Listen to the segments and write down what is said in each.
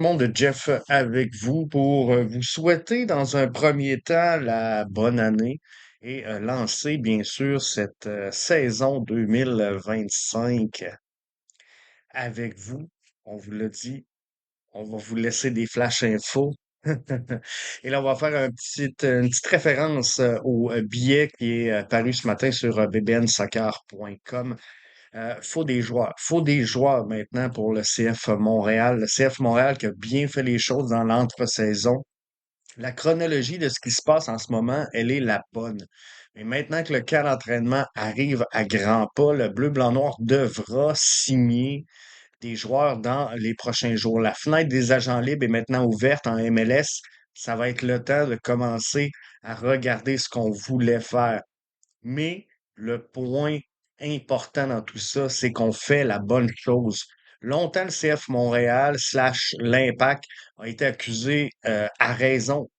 Monde de Jeff avec vous pour vous souhaiter dans un premier temps la bonne année et lancer bien sûr cette saison 2025 avec vous. On vous l'a dit, on va vous laisser des flash infos. Et là, on va faire une petite référence au billet qui est paru ce matin sur bbnsoccer.com. Faut des joueurs. Faut des joueurs maintenant pour le CF Montréal. Le CF Montréal qui a bien fait les choses dans l'entre-saison. La chronologie de ce qui se passe en ce moment, elle est la bonne. Mais maintenant que le camp d'entraînement arrive à grands pas, le bleu, blanc, noir devra signer des joueurs dans les prochains jours. La fenêtre des agents libres est maintenant ouverte en MLS. Ça va être le temps de commencer à regarder ce qu'on voulait faire. Mais le point important dans tout ça, c'est qu'on fait la bonne chose. Longtemps, le CF Montréal slash l'Impact a été accusé à raison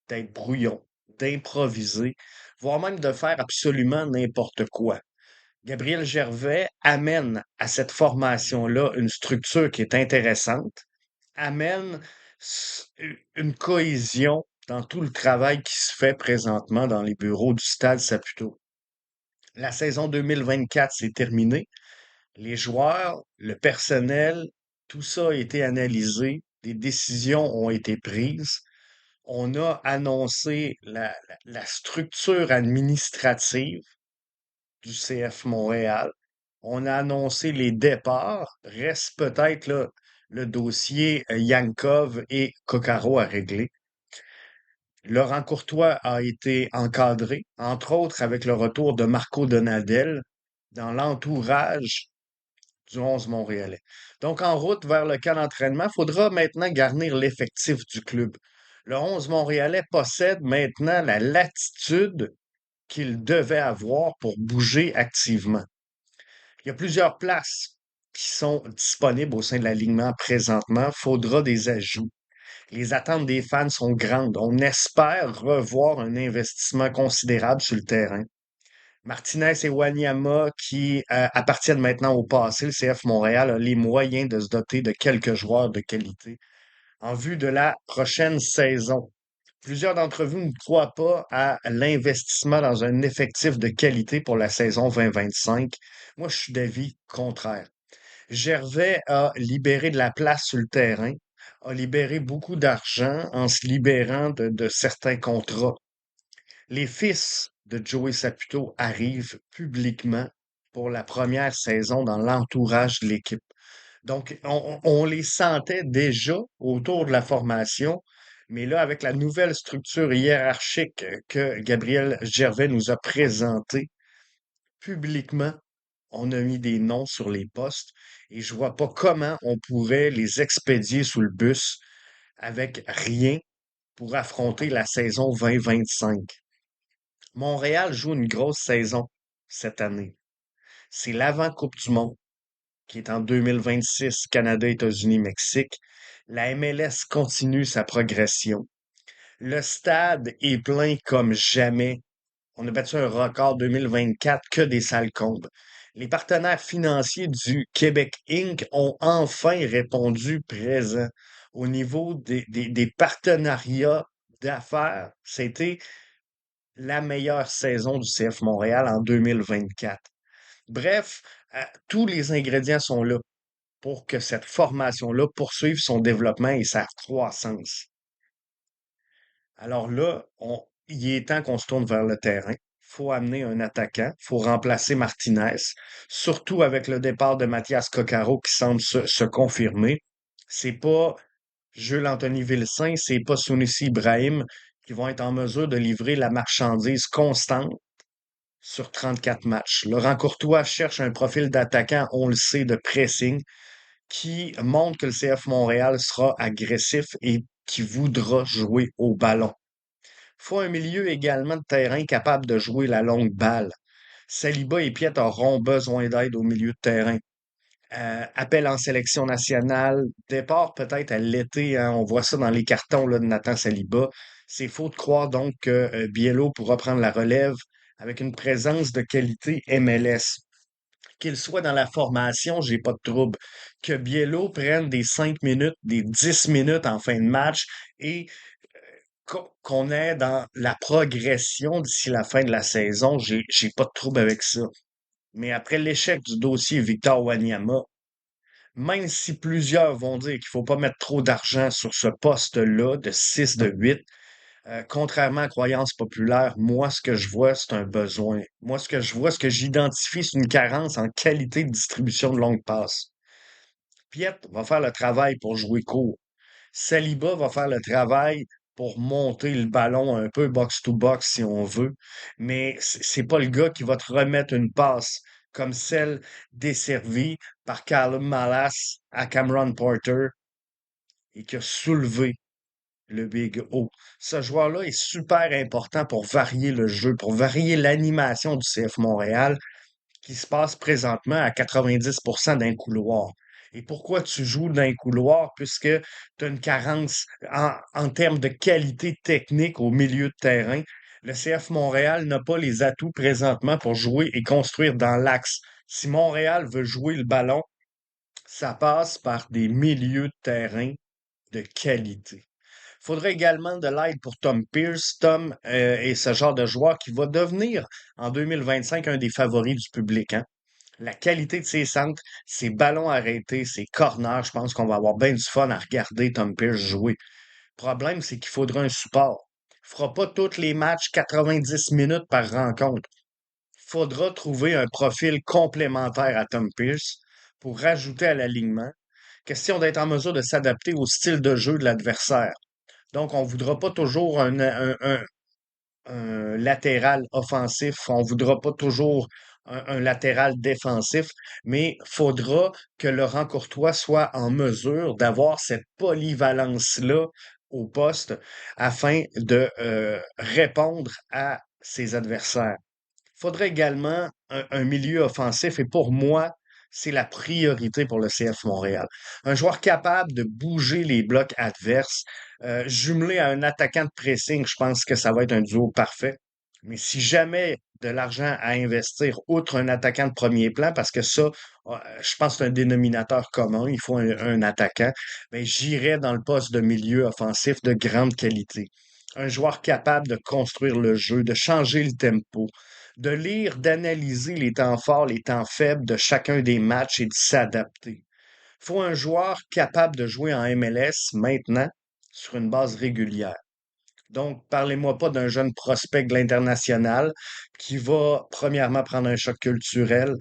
d'être brouillon, d'improviser, voire même de faire absolument n'importe quoi. Gabriel Gervais amène à cette formation-là une structure qui est intéressante, amène une cohésion dans tout le travail qui se fait présentement dans les bureaux du Stade Saputo. La saison 2024 s'est terminée. Les joueurs, le personnel, tout ça a été analysé. Des décisions ont été prises. On a annoncé la structure administrative du CF Montréal. On a annoncé les départs. Reste peut-être là, le dossier Yankov et Coccaro à régler. Laurent Courtois a été encadré, entre autres avec le retour de Marco Donadel dans l'entourage du 11 montréalais. Donc, en route vers le camp d'entraînement, il faudra maintenant garnir l'effectif du club. Le 11 montréalais possède maintenant la latitude qu'il devait avoir pour bouger activement. Il y a plusieurs places qui sont disponibles au sein de l'alignement présentement. Il faudra des ajouts. Les attentes des fans sont grandes. On espère revoir un investissement considérable sur le terrain. Martinez et Wanyama, qui appartiennent maintenant au passé, le CF Montréal a les moyens de se doter de quelques joueurs de qualité en vue de la prochaine saison. Plusieurs d'entre vous ne croient pas à l'investissement dans un effectif de qualité pour la saison 2025. Moi, je suis d'avis contraire. Gervais a libéré de la place sur le terrain, a libéré beaucoup d'argent en se libérant de certains contrats. Les fils de Joey Saputo arrivent publiquement pour la première saison dans l'entourage de l'équipe. Donc, on les sentait déjà autour de la formation, mais là, avec la nouvelle structure hiérarchique que Gabriel Gervais nous a présentée publiquement, on a mis des noms sur les postes et je vois pas comment on pourrait les expédier sous le bus avec rien pour affronter la saison 2025. Montréal joue une grosse saison cette année. C'est l'avant-Coupe du Monde qui est en 2026, Canada, États-Unis, Mexique. La MLS continue sa progression. Le stade est plein comme jamais. On a battu un record 2024 que des salles combles. Les partenaires financiers du Québec Inc. ont enfin répondu présent au niveau des partenariats d'affaires. C'était la meilleure saison du CF Montréal en 2024. Bref, tous les ingrédients sont là pour que cette formation-là poursuive son développement et sa croissance. Alors là, il est temps qu'on se tourne vers le terrain. Faut amener un attaquant, faut remplacer Martinez, surtout avec le départ de Mathias Coccaro qui semble se confirmer. C'est pas Jules Anthony Vilsain, c'est pas Sunusi Ibrahim qui vont être en mesure de livrer la marchandise constante sur 34 matchs. Laurent Courtois cherche un profil d'attaquant, on le sait, de pressing, qui montre que le CF Montréal sera agressif et qui voudra jouer au ballon. Faut un milieu également de terrain capable de jouer la longue balle. Saliba et Piet auront besoin d'aide au milieu de terrain. Appel en sélection nationale, départ peut-être à l'été, hein, on voit ça dans les cartons là, de Nathan Saliba. C'est faux de croire donc que Biello pourra prendre la relève avec une présence de qualité MLS. Qu'il soit dans la formation, j'ai pas de trouble. Que Biello prenne des 5 minutes, des 10 minutes en fin de match et qu'on est dans la progression d'ici la fin de la saison, j'ai pas de trouble avec ça. Mais après l'échec du dossier Victor Wanyama, même si plusieurs vont dire qu'il faut pas mettre trop d'argent sur ce poste-là de 6 de 8, contrairement à croyance populaire, moi, ce que je vois, c'est un besoin. Moi, ce que je vois, ce que j'identifie, c'est une carence en qualité de distribution de longue passe. Piet va faire le travail pour jouer court. Saliba va faire le travail pour monter le ballon un peu box-to-box si on veut, mais c'est pas le gars qui va te remettre une passe comme celle desservie par Callum Malas à Cameron Porter et qui a soulevé le Big O. Ce joueur-là est super important pour varier le jeu, pour varier l'animation du CF Montréal qui se passe présentement à 90% d'un couloir. Et pourquoi tu joues d'un couloir? Puisque tu as une carence en termes de qualité technique au milieu de terrain. Le CF Montréal n'a pas les atouts présentement pour jouer et construire dans l'axe. Si Montréal veut jouer le ballon, ça passe par des milieux de terrain de qualité. Il faudrait également de l'aide pour Tom Pierce. Tom est ce genre de joueur qui va devenir en 2025 un des favoris du public, hein. La qualité de ses centres, ses ballons arrêtés, ses corners, je pense qu'on va avoir bien du fun à regarder Tom Pierce jouer. Le problème, c'est qu'il faudra un support. Il ne fera pas tous les matchs 90 minutes par rencontre. Il faudra trouver un profil complémentaire à Tom Pierce pour rajouter à l'alignement. Question d'être en mesure de s'adapter au style de jeu de l'adversaire. Donc, on ne voudra pas toujours un latéral offensif, on ne voudra pas toujours un latéral défensif, mais faudra que Laurent Courtois soit en mesure d'avoir cette polyvalence-là au poste afin de répondre à ses adversaires. Il faudrait également un milieu offensif et pour moi, c'est la priorité pour le CF Montréal. Un joueur capable de bouger les blocs adverses, jumelé à un attaquant de pressing, je pense que ça va être un duo parfait. Mais si jamais de l'argent à investir outre un attaquant de premier plan, parce que ça, je pense que c'est un dénominateur commun, il faut un attaquant, mais j'irais dans le poste de milieu offensif de grande qualité. Un joueur capable de construire le jeu, de changer le tempo, de lire, d'analyser les temps forts, les temps faibles de chacun des matchs et de s'adapter. Il faut un joueur capable de jouer en MLS maintenant sur une base régulière. Donc, parlez-moi pas d'un jeune prospect de l'international qui va, premièrement, prendre un choc culturel,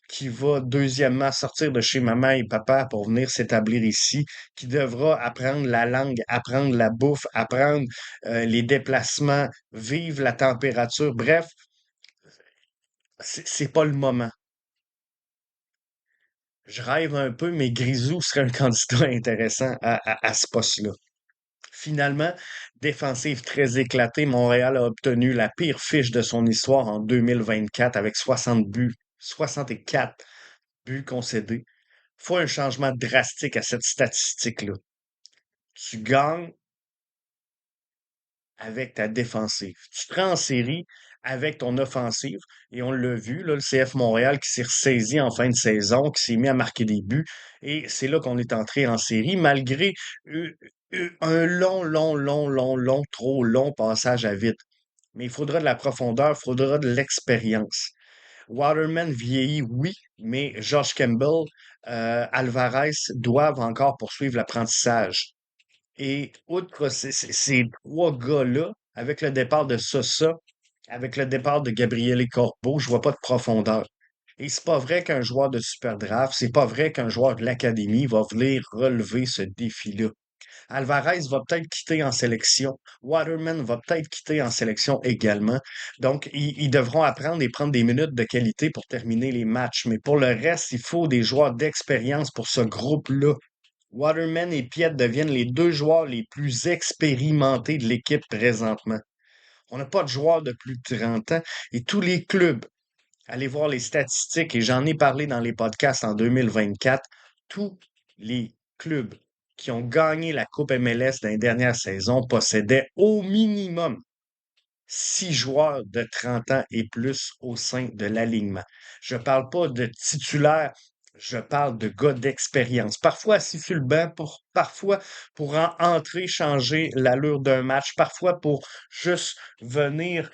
qui va, deuxièmement, sortir de chez maman et papa pour venir s'établir ici, qui devra apprendre la langue, apprendre la bouffe, apprendre les déplacements, vivre la température. Bref, c'est pas le moment. Je rêve un peu, mais Grisou serait un candidat intéressant à ce poste-là. Finalement, défensive très éclatée, Montréal a obtenu la pire fiche de son histoire en 2024 avec 60 buts, 64 buts concédés. Faut un changement drastique à cette statistique-là. Tu gagnes avec ta défensive. Tu te rends en série avec ton offensive. Et on l'a vu, là, le CF Montréal qui s'est ressaisi en fin de saison, qui s'est mis à marquer des buts. Et c'est là qu'on est entré en série, malgré un trop long passage à vide. Mais il faudra de la profondeur, il faudra de l'expérience. Waterman vieillit, oui, mais Josh Campbell, Alvarez doivent encore poursuivre l'apprentissage. Et outre ces trois gars-là, avec le départ de Sosa, avec le départ de Gabriele Corbeau, je vois pas de profondeur. Et c'est pas vrai qu'un joueur de Super Draft, c'est pas vrai qu'un joueur de l'Académie va venir relever ce défi-là. Alvarez va peut-être quitter en sélection. Waterman va peut-être quitter en sélection également. Donc, ils devront apprendre et prendre des minutes de qualité pour terminer les matchs. Mais pour le reste, il faut des joueurs d'expérience pour ce groupe-là. Waterman et Piet deviennent les deux joueurs les plus expérimentés de l'équipe présentement. On n'a pas de joueurs de plus de 30 ans et tous les clubs, allez voir les statistiques et j'en ai parlé dans les podcasts en 2024, tous les clubs qui ont gagné la Coupe MLS dans les dernières saisons possédaient au minimum 6 joueurs de 30 ans et plus au sein de l'alignement. Je parle pas de titulaires, je parle de gars d'expérience. Parfois assis sur le banc, parfois pour entrer, changer l'allure d'un match, parfois pour juste venir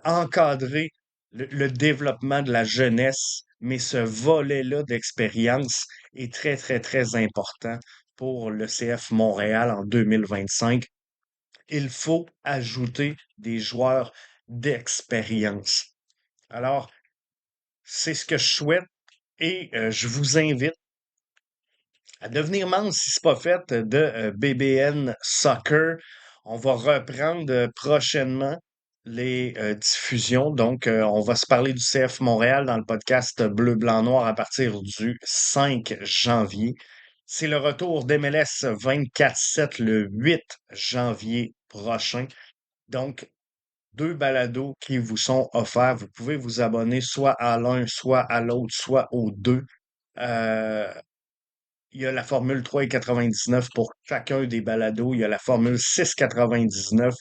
encadrer le développement de la jeunesse. Mais ce volet-là d'expérience est très, très, très important pour le CF Montréal en 2025. Il faut ajouter des joueurs d'expérience. Alors, c'est ce que je souhaite et je vous invite à devenir membre si ce n'est pas fait de BBN Soccer. On va reprendre prochainement les diffusions. Donc, on va se parler du CF Montréal dans le podcast Bleu, Blanc, Noir à partir du 5 janvier. C'est le retour d'MLS 24/7 le 8 janvier prochain. Donc, deux balados qui vous sont offerts. Vous pouvez vous abonner soit à l'un, soit à l'autre, soit aux deux. Euh, il y a la formule 3,99 pour chacun des balados. Il y a la formule 6,99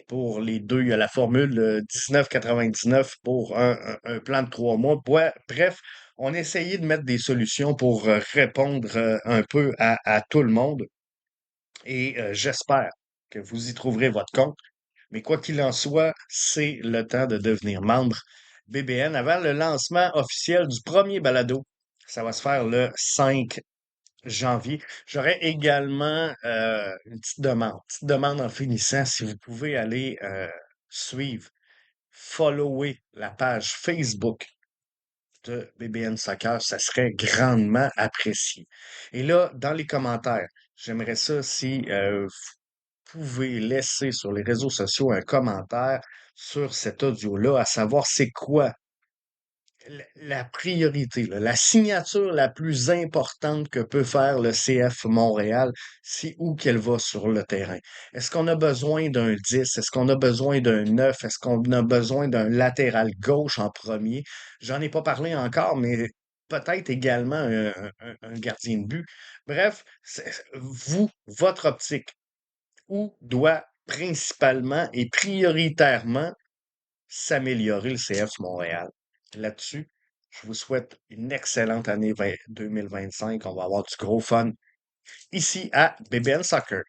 pour les deux. Il y a la formule 19,99 pour un plan de 3 mois. Bref, on a essayé de mettre des solutions pour répondre un peu à tout le monde et j'espère que vous y trouverez votre compte. Mais quoi qu'il en soit, c'est le temps de devenir membre BBN avant le lancement officiel du premier balado. Ça va se faire le 5 janvier. J'aurais également une petite demande en finissant. Si vous pouvez aller suivre, follower la page Facebook de BBN Soccer, ça serait grandement apprécié. Et là, dans les commentaires, j'aimerais ça si vous pouvez laisser sur les réseaux sociaux un commentaire sur cet audio-là, à savoir c'est quoi la priorité, là, la signature la plus importante que peut faire le CF Montréal, c'est où qu'elle va sur le terrain. Est-ce qu'on a besoin d'un 10? Est-ce qu'on a besoin d'un 9? Est-ce qu'on a besoin d'un latéral gauche en premier? J'en ai pas parlé encore, mais peut-être également un gardien de but. Bref, vous, votre optique, où doit principalement et prioritairement s'améliorer le CF Montréal. Là-dessus, je vous souhaite une excellente année 2025. On va avoir du gros fun ici à BBN Soccer.